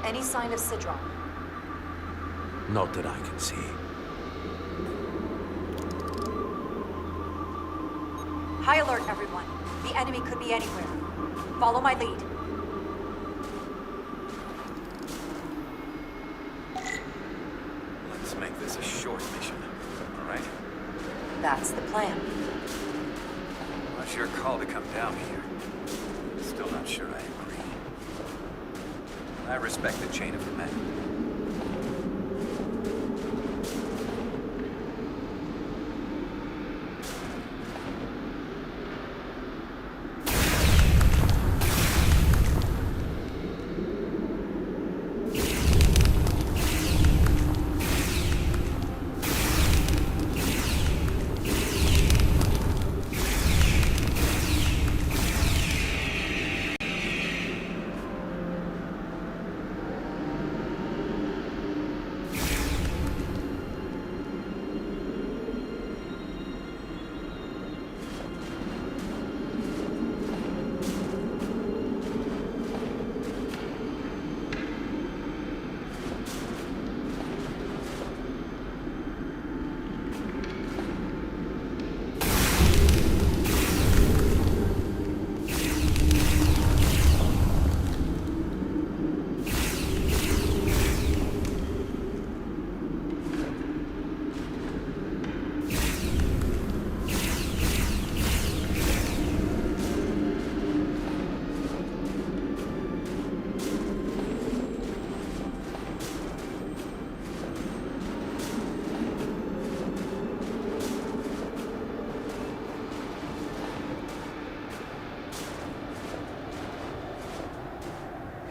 Any sign of Sidron? Not that I can see. High alert, everyone. The enemy could be anywhere. Follow my lead. Let's make this a short mission, all right? That's the plan. What's your call to come down here? Still not sure I agree. I respect the chain of command.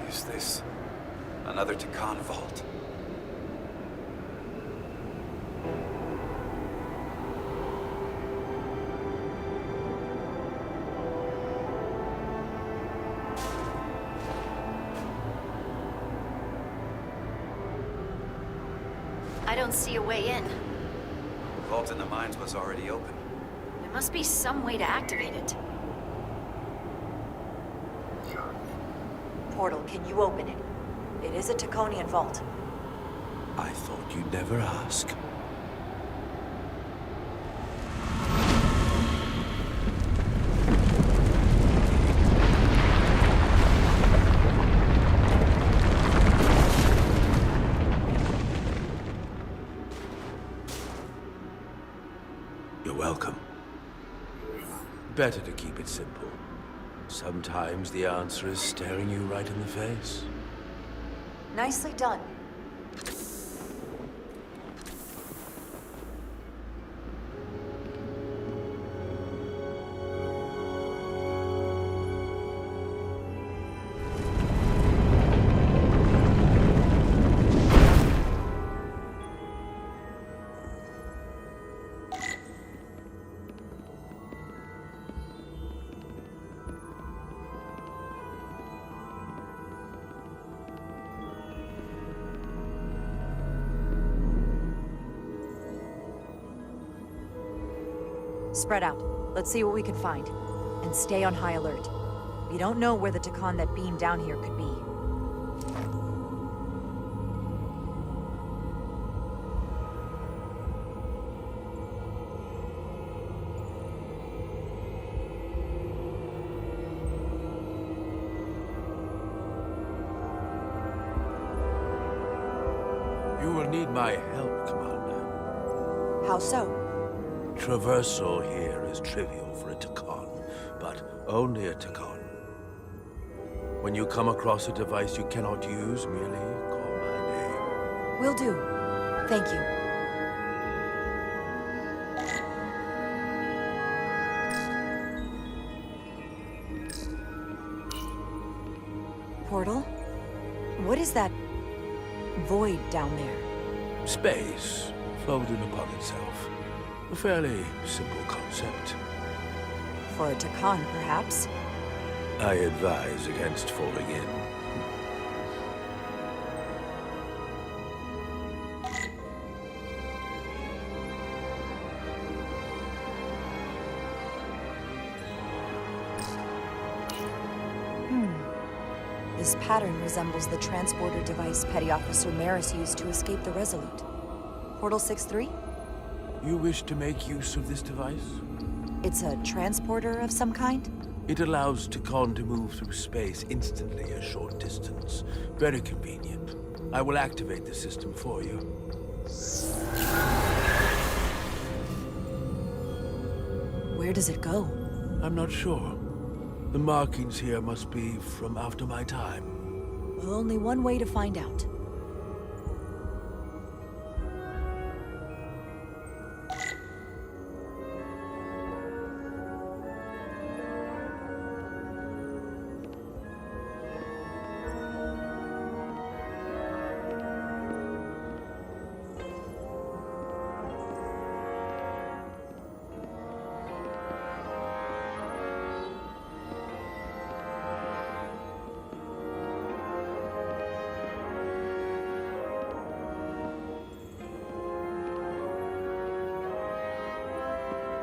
Is this another Takan vault? I don't see a way in. The vault in the mines was already open. There must be some way to activate it. Portal, can you open it? It is a Taconian vault. I thought you'd never ask. You're welcome. Better to keep it simple. Sometimes the answer is staring you right in the face. Nicely done. Spread out. Let's see what we can find. And stay on high alert. We don't know where the Takan that beamed down here could be. You will need my help, Commander. How so? Traversal here is trivial for a Takan, but only a Takan. When you come across a device you cannot use, merely call my name. Will do. Thank you. Portal? What is that void down there? Space, folded upon itself. A fairly simple concept. For a Takan, perhaps? I advise against falling in. The This pattern resembles the transporter device Petty Officer Maris used to escape the Resolute. Portal 6-3? You wish to make use of this device? It's a transporter of some kind? It allows Takon to move through space instantly a short distance. Very convenient. I will activate the system for you. Where does it go? I'm not sure. The markings here must be from after my time. Well, only one way to find out.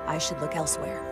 I should look elsewhere.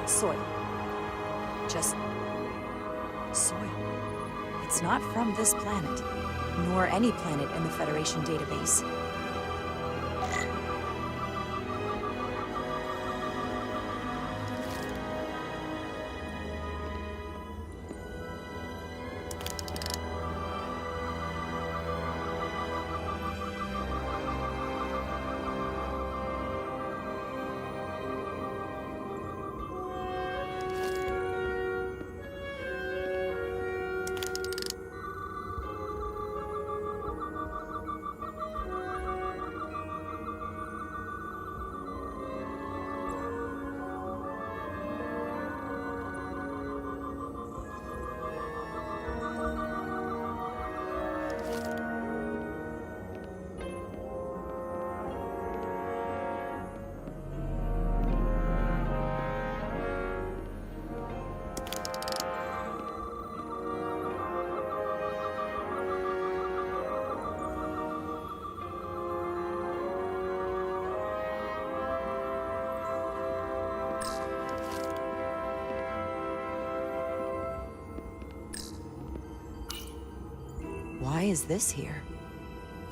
Soil. Just soil. It's not from this planet, nor any planet in the Federation database. Why is this here?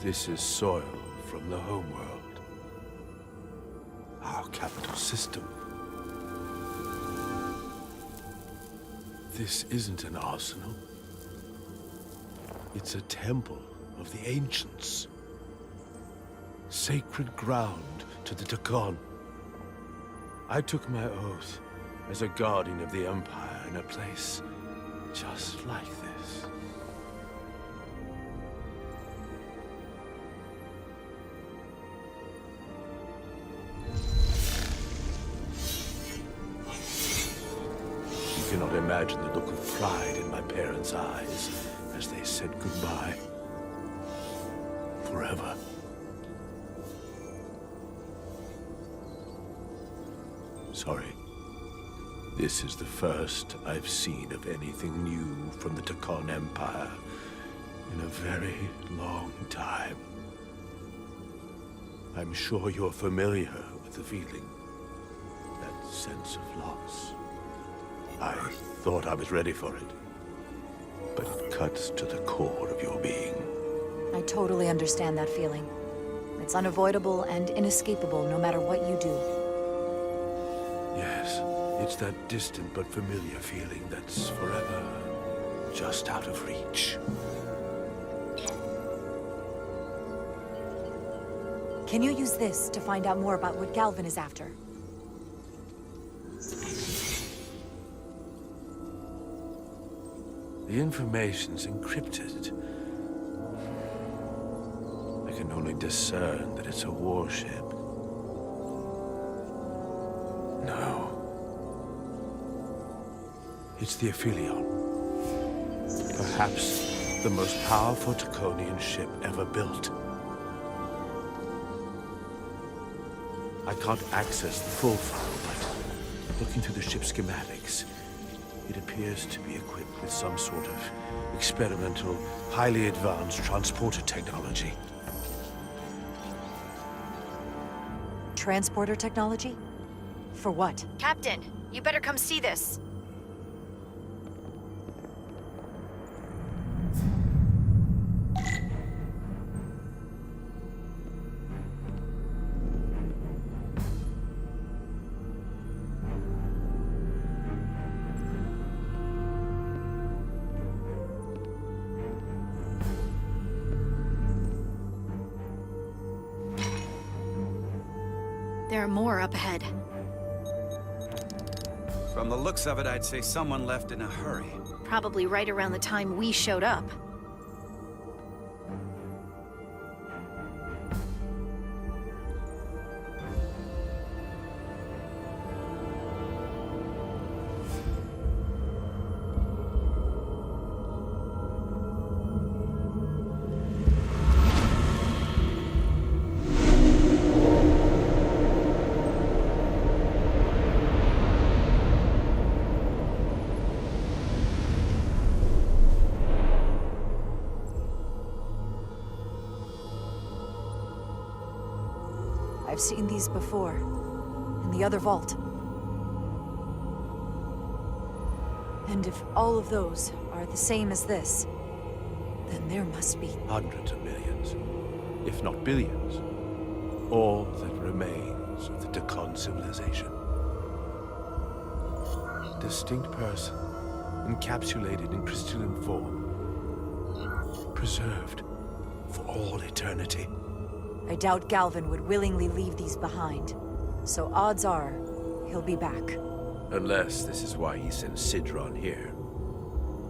This is soil from the homeworld. Our capital system. This isn't an arsenal. It's a temple of the ancients. sacred ground to the Takon. I took my oath as a guardian of the Empire in a place just like this. You cannot imagine the look of pride in my parents' eyes as they said goodbye. Forever. Sorry. This is the first I've seen of anything new from the Takon Empire in a very long time. I'm sure you're familiar with the feeling, that sense of loss. I thought I was ready for it, but it cuts to the core of your being. I totally understand that feeling. It's unavoidable and inescapable no matter what you do. Yes, it's that distant but familiar feeling that's forever just out of reach. Can you use this to find out more about what Galvin is after? The information's encrypted. I can only discern that it's a warship. No. It's the Aphelion. Perhaps the most powerful Takonian ship ever built. I can't access the full file, but looking through the ship's schematics, it appears to be equipped with some sort of experimental, highly advanced transporter technology. Transporter technology? For what? Captain, you better come see this. There are more up ahead. From the looks of it, I'd say someone left in a hurry. Probably right around the time we showed up. I've seen these before, in the other vault. And if all of those are the same as this, then there must be... Hundreds of millions, if not billions. All that remains of the Takon civilization. Distinct person, encapsulated in crystalline form. Preserved for all eternity. I doubt Galvin would willingly leave these behind. So odds are, he'll be back. Unless this is why he sent Sidron here.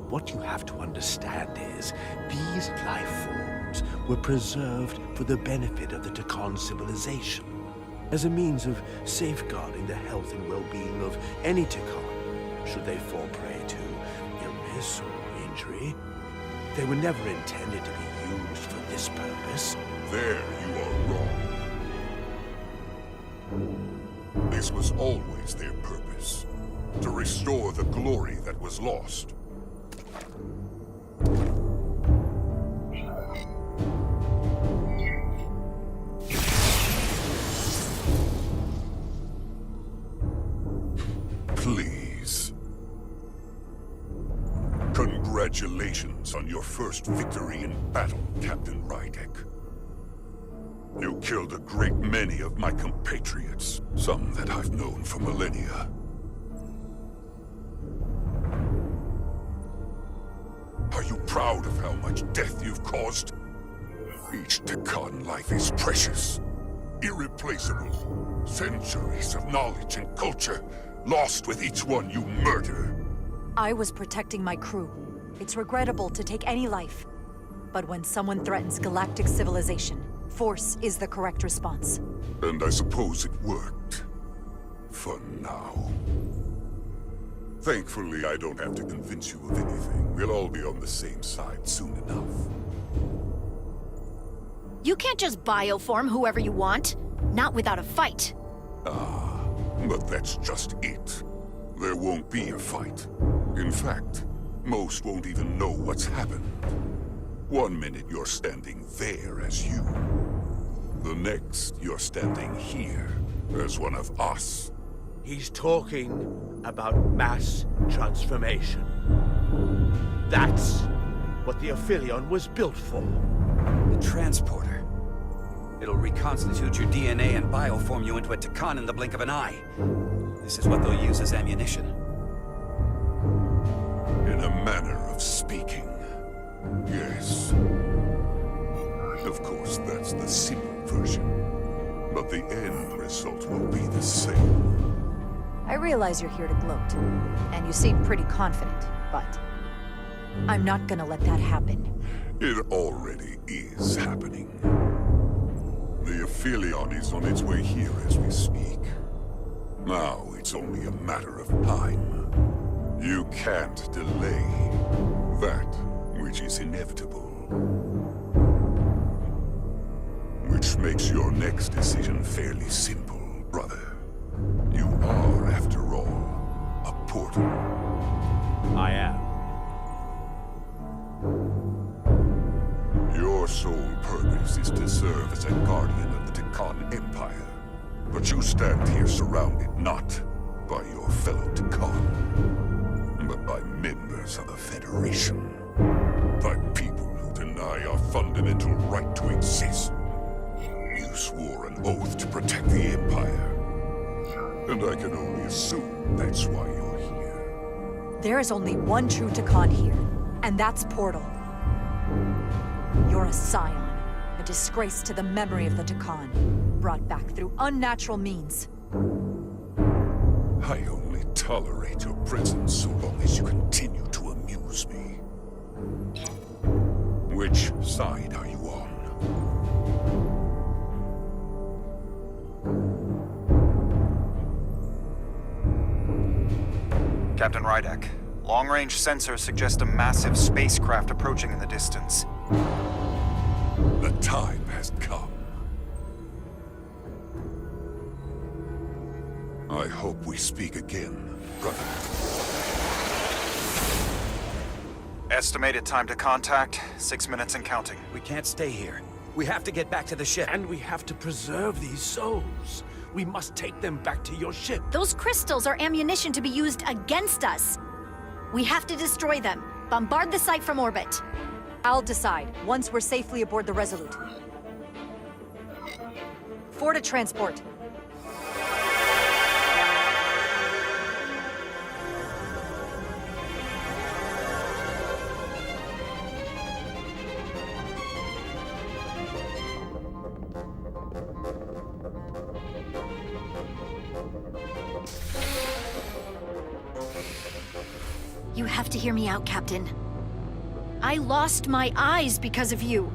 What you have to understand is, these life forms were preserved for the benefit of the Takon civilization. As a means of safeguarding the health and well-being of any Takon, should they fall prey to illness or injury. They were never intended to be used for this purpose. There you are wrong. This was always their purpose, to restore the glory that was lost. Please. Congratulations on your first victory in battle, Captain Rydek. You killed a great many of my compatriots, some that I've known for millennia. Are you proud of how much death you've caused? Each Takon life is precious. irreplaceable. Centuries of knowledge and culture, lost with each one you murder. I was protecting my crew. It's regrettable to take any life. But when someone threatens galactic civilization, force is the correct response. And I suppose it worked. For now. Thankfully, I don't have to convince you of anything. We'll all be on the same side soon enough. You can't just bioform whoever you want. Not without a fight. But that's just it. There won't be a fight. In fact, most won't even know what's happened. One minute you're standing there as you. The next, you're standing here as one of us. He's talking about mass transformation. That's what the Aphelion was built for. The transporter. It'll reconstitute your DNA and bioform you into a Takan in the blink of an eye. This is what they'll use as ammunition. In a manner of speaking, yes. Of course, that's the simple version. But the end result will be the same. I realize you're here to gloat, and you seem pretty confident, but I'm not gonna let that happen. It already is happening. The Aphelion is on its way here as we speak. Now it's only a matter of time. You can't delay that which is inevitable. Which makes your next decision fairly simple, brother. You are, after all, a portal. I am. Your sole purpose is to serve as a guardian of the Takan Empire. But you stand here surrounded not by your fellow Takan, but by members of the Federation. By people who deny our fundamental right to exist. You swore an oath to protect the Empire. And I can only assume that's why you're here. There is only one true Takan here, and that's Portal. You're a scion, a disgrace to the memory of the Takan, brought back through unnatural means. I only tolerate your presence so long as you continue to amuse me. Which side are you on? Captain Rydek, long-range sensors suggest a massive spacecraft approaching in the distance. The time has come. I hope we speak again, brother. Estimated time to contact, 6 minutes and counting. We can't stay here. We have to get back to the ship. And we have to preserve these souls. We must take them back to your ship. Those crystals are ammunition to be used against us. We have to destroy them. Bombard the site from orbit. I'll decide, once we're safely aboard the Resolute. Forward to transport. You have to hear me out, Captain. I lost my eyes because of you.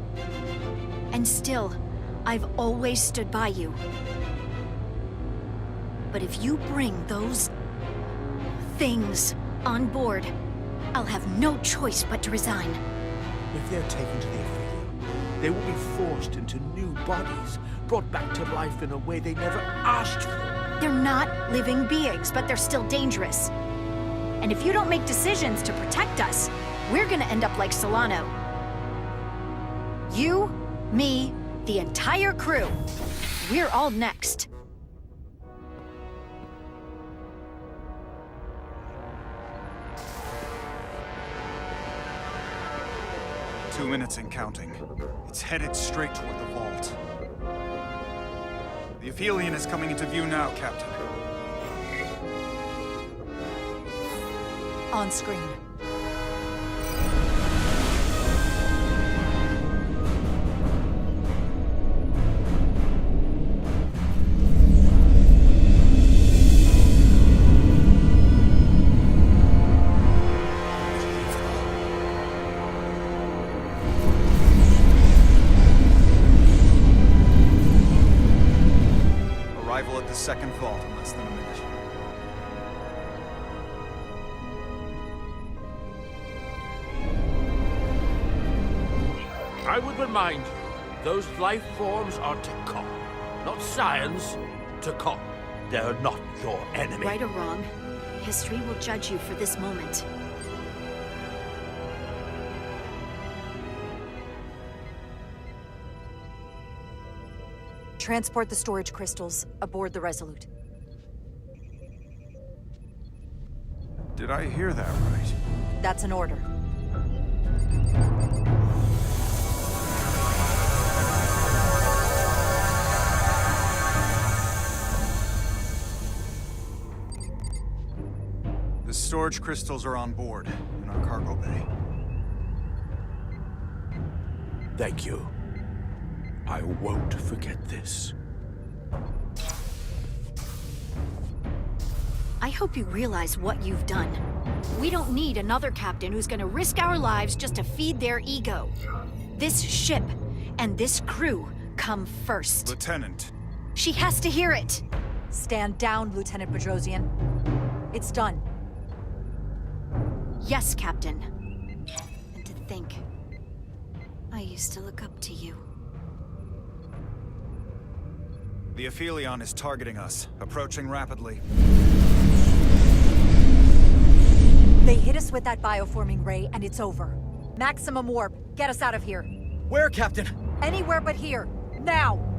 And still, I've always stood by you. But if you bring those things on board, I'll have no choice but to resign. If they're taken to the Aphelion, they will be forced into new bodies, brought back to life in a way they never asked for. They're not living beings, but they're still dangerous. And if you don't make decisions to protect us, we're gonna end up like Solano. You, me, the entire crew. We're all next. Two minutes and counting. It's headed straight toward the vault. The Aphelion is coming into view now, Captain. On screen. second vault in less than a minute. I would remind you, those life forms are Takon. Not science, Takon. They're not your enemy. Right or wrong, history will judge you for this moment. Transport the storage crystals aboard the Resolute. Did I hear that right? That's an order. The storage crystals are on board, in our cargo bay. Thank you. I won't forget this. I hope you realize what you've done. We don't need another captain who's gonna risk our lives just to feed their ego. This ship and this crew come first. Lieutenant. She has to hear it! Stand down, Lieutenant Bedrosian. It's done. Yes, Captain. And to think, I used to look up to you. The Aphelion is targeting us, approaching rapidly. They hit us with that bioforming ray, and it's over. Maximum warp, get us out of here. Where, Captain? Anywhere but here. Now!